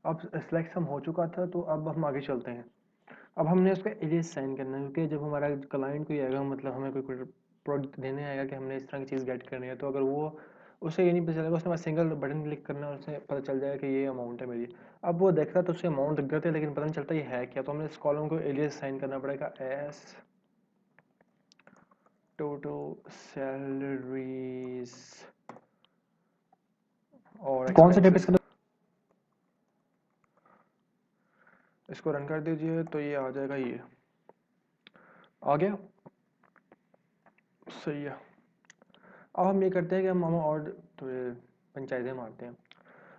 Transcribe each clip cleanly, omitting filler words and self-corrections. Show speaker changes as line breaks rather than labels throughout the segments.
अब सिलेक्ट हम हो चुका था, तो अब हम आगे चलते हैं। अब हमने उसका एलियास साइन करना है, क्योंकि जब हमारा क्लाइंट कोई आएगा, मतलब हमें कोई प्रोडक्ट देने आएगा कि हमने इस तरह की चीज़ गेट करनी है, तो अगर वो उसे ये नहीं पता चलेगा, उसने बस सिंगल बटन क्लिक करना है और उसे पता चल जाएगा कि ये अमाउंट है मेरी। अब वो देखता है तो उसे अमाउंट दिख जाती है, लेकिन पता नहीं चलता ये है क्या। तो हमने इस कॉलम को एलियास साइन करना पड़ेगा, एस टोटल सैलरीज और
कौन सा टाइप
एक्सपेंसेस।
इसका?
इसको रन कर दीजिए तो ये आ जाएगा, ये आ गया। सही है। अब हम ये करते हैं कि हम और थोड़े पंचायतें मारते हैं।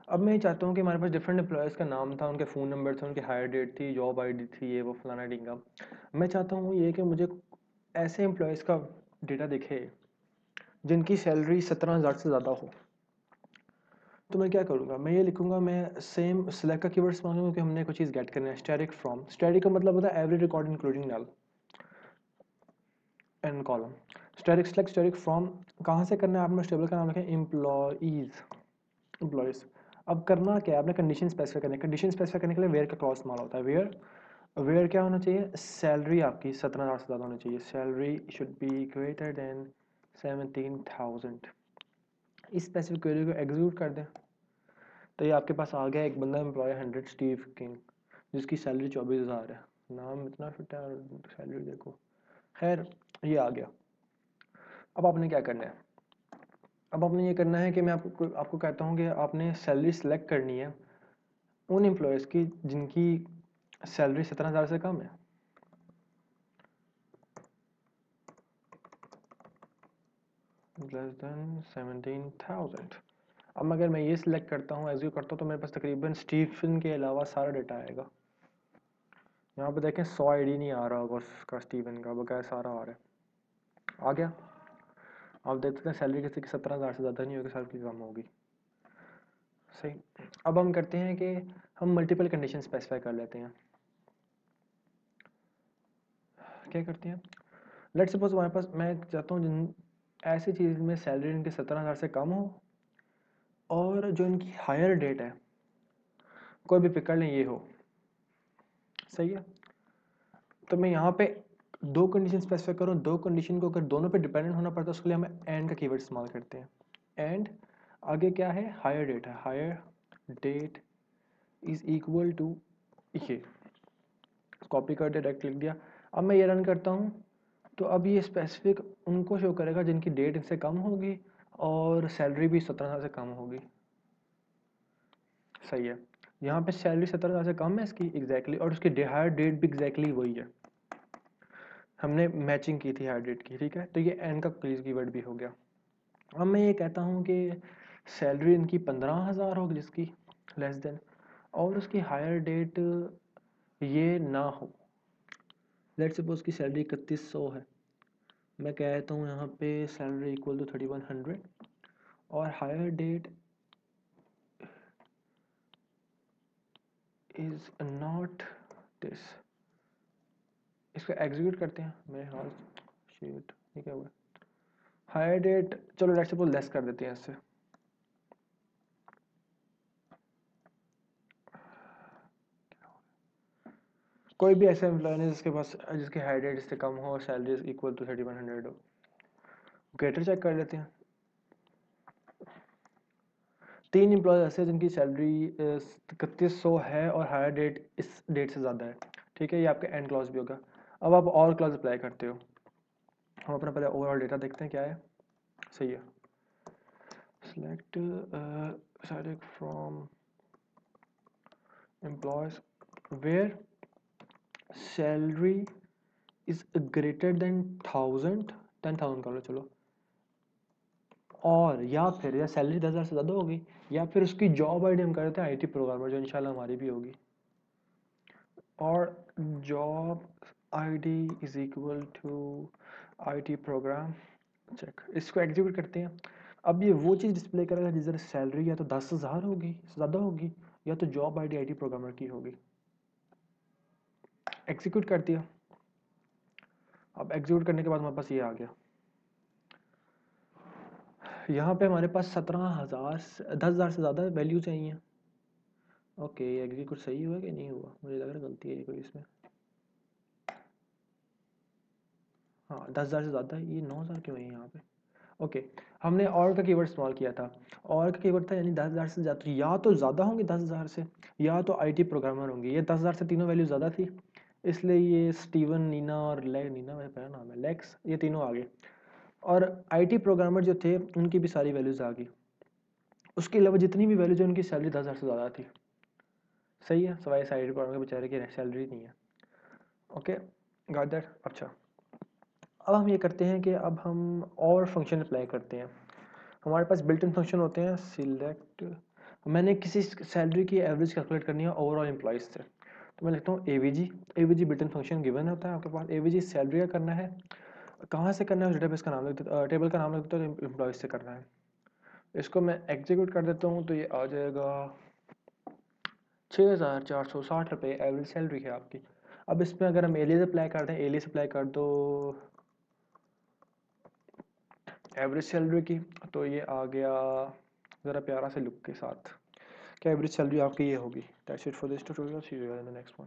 अब मैं ये चाहता हूँ कि हमारे पास डिफरेंट एम्प्लॉयज़ का नाम था, उनके फ़ोन नंबर थे, उनकी हायर डेट थी, जॉब आईडी थी, ये वो फलाना ढींगा। मैं चाहता हूँ ये कि मुझे ऐसे एम्प्लॉयज़ का डेटा दिखे जिनकी सैलरी 17,000 से ज़्यादा हो। तो मैं क्या करूँगा, मैं ये लिखूँगा, मैं सेम सिलेक्ट का कीवर्ड इस्तेमाल करूँगा कि हमने कोई चीज़ गेट करनी है। स्टैटिक फ्रॉम, स्टैटिक का मतलब होता है every record including null and column. Static select static from, कहाँ से करना है आपने, टेबल का नाम लिखें एम्प्लॉयज़। अब करना क्या है, आपने कंडीशन स्पेसिफाई करनी है। कंडीशन स्पेसिफाई करने के लिए वेयर का क्लॉज इस्तेमाल होता है। वेयर क्या होना चाहिए, सैलरी आपकी 17,000 से ज़्यादा होनी चाहिए। Salary should be greater than 17,000। इस स्पेसिफिक क्वेरी को एग्जीक्यूट कर दें तो ये आपके पास आ गया एक बंदा एम्प्लॉय 100 स्टीव किंग, जिसकी सैलरी 24,000 है। नाम इतना फिट है और सैलरी देखो। खैर, ये आ गया। अब आपने क्या करना है, अब आपने ये करना है कि मैं आपको कहता हूँ कि आपने सैलरी सेलेक्ट करनी है उन एम्प्लॉयज़ की जिनकी सैलरी 17,000 से कम है। Less than 17,000। अब अगर मैं ये सिलेक्ट करता हूँ, एग्जीक्यूट करता हूँ, तो मेरे पास तकरीबन स्टीफन के अलावा सारा डेटा आएगा। यहाँ पे देखें 100 आईडी नहीं आ रहा होगा उसका, स्टीवन का बकाया सारा आ रहा है। आ गया। आप देख सकते हैं सैलरी किसी की 17,000 से ज़्यादा नहीं होगी, सैलरी कम होगी। सही। अब हम करते हैं कि हम मल्टीपल कंडीशन स्पेसिफाई कर लेते हैं। क्या करते हैं, लेट सपोज हमारे पास, मैं चाहता हूँ जिन ऐसी चीज़ में सैलरी इनकी 17,000 से कम हो और जो इनकी हायर डेट है, कोई भी पिक कर लें, ये हो। सही है। तो मैं यहाँ पे दो कंडीशन स्पेसिफाई करूँ, दो कंडीशन को अगर दोनों पे डिपेंडेंट होना पड़ता है उसके लिए हम एंड का कीवर्ड इस्तेमाल करते हैं। एंड आगे क्या है, हायर डेट है। Hire date is equal to, ये कॉपी कर दिया, डायरेक्ट लिख दिया। अब मैं ये रन करता हूँ तो अब ये स्पेसिफिक उनको शो करेगा जिनकी डेट इनसे कम होगी और सैलरी भी 17,000 से कम होगी। सही है। यहाँ पे सैलरी 17,000 से कम है इसकी एग्जैक्टली, और उसकी हायर डेट भी एग्जैक्टली वही है, हमने मैचिंग की थी हायर डेट की। ठीक है, तो ये एंड का कीवर्ड भी हो गया। अब मैं ये कहता हूँ कि सैलरी इनकी 15,000 होगी जिसकी लेस देन, और उसकी हायर डेट ये ना हो। लेट्स सपोज की सैलरी 3100 है, मैं कहता हूँ यहाँ पे सैलरी इक्वल टू 3100 और hire date is not this. इसको एग्जीक्यूट करते हैं, मेरे हाल शीट ये क्या हुआ, हायर डेट चलो लेट्स सपोज लेस कर देते हैं इससे। कोई भी ऐसा एम्प्लॉय नहीं जिसके पास जिसकी हायर डेट इससे कम हो और सैलरी इक्वल टू 3100 हो। ग्रेटर चेक कर लेते हैं। 3 एम्प्लॉय ऐसे हैं जिनकी सैलरी 3100 है और हायर डेट इस डेट से ज़्यादा है। ठीक है, ये आपका एंड क्लॉज भी होगा। अब आप और क्लॉज अप्लाई करते हो। हम अपना पहले ओवरऑल डेटा देखते हैं क्या है। सही है। Select select from employees where salary is greater than 10,000 कर लो चलो, और या फिर या सैलरी 10,000 से ज़्यादा होगी, या फिर उसकी जॉब आईडी हम करते हैं आईटी प्रोग्रामर, जो इंशाल्लाह हमारी भी होगी, और job ID is equal to IT program check. इसको एग्जीक्यूट करते हैं। अब ये वो चीज़ डिस्प्ले करेगा जिसमें सैलरी या तो 10,000 होगी, ज़्यादा होगी, या तो जॉब आईडी आईटी प्रोग्रामर की होगी। एग्जीक्यूट कर दिया। अब एग्जीक्यूट करने के बाद हमारे पास ये आ गया। यहाँ पे हमारे पास 17,000 10,000 से ज़्यादा वैल्यू चाहिए, ओके, ये एग्जीक्यूट सही हुआ कि नहीं हुआ, मुझे लग रहा है गलती है ये कोई इसमें। हाँ 10,000 से ज़्यादा है, ये 9,000 क्यों है यहाँ पे। ओके, हमने और का कीवर्ड इस्तेमाल किया था। और का कीवर्ड था यानी 10,000 से ज़्यादा, तो या तो ज़्यादा होंगे 10,000 से, या तो आईटी प्रोग्रामर होंगे। ये 10,000 से तीनों वैल्यू ज़्यादा थी, इसलिए ये स्टीवन, नीना और नीना मेरा पहला नाम है, लेक्स, ये तीनों आ गए। और आईटी प्रोग्रामर जो थे उनकी भी सारी वैल्यूज़ आ गई। उसके अलावा जितनी भी वैल्यूज है उनकी सैलरी 10,000 से ज़्यादा थी। सही है, सवाई साइड पर बेचारे की सैलरी नहीं है। Okay, got that. अच्छा, अब हम ये करते हैं कि अब हम और फंक्शन अप्लाई करते हैं। हमारे पास बिल्ट इन फंक्शन होते हैं। सिलेक्ट, मैंने किसी सैलरी की एवरेज कैलकुलेट करनी है ओवरऑल एम्प्लॉयज़ से, तो मैं लिखता हूँ AVG. AVG built in function given होता है आपके पास। एवीजी सैलरी का करना है, कहाँ से करना है, डेटाबेस का नाम लिख देता, टेबल का नाम लिख देता हूँ, एम्प्लॉयज़ से करना है। इसको मैं एग्जीक्यूट कर देता हूँ, तो ये आ जाएगा 6,460 रुपये एवरेज सैलरी है आपकी। अब इसमें अगर हम एलियस अप्लाई कर दें, एलियस अप्लाई कर दो एवरेज सैलरी की, तो ये आ गया ज़रा प्यारा से लुक के साथ कि एवरेज सैलरी आपकी ये होगी। That's it for this tutorial, see you in the next one.